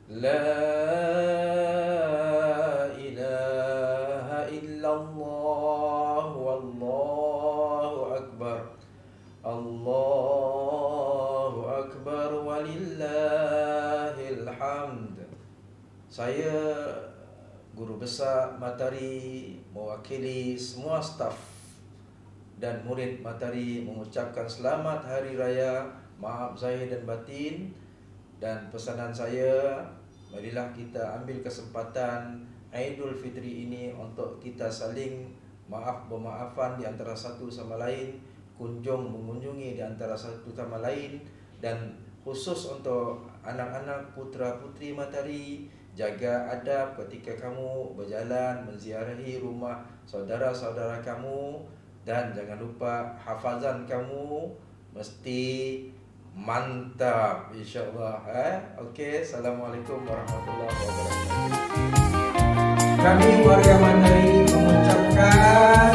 La ilaha illallah wallahu akbar. Allahu akbar walillahil hamd. Saya Guru Besar Matahari mewakili semua staf dan murid Matahari mengucapkan selamat Hari Raya, maaf zahir dan batin. Dan pesanan saya, marilah kita ambil kesempatan Aidul Fitri ini untuk kita saling bermaafan di antara satu sama lain, mengunjungi di antara satu sama lain. Dan khusus untuk anak-anak putra-putri Matahari, jaga adab ketika kamu berjalan menziarahi rumah saudara-saudara kamu. Dan jangan lupa hafazan kamu mesti mantap, insyaAllah. Okey, Assalamualaikum warahmatullahi wabarakatuh. Kami warga Matahari mengucapkan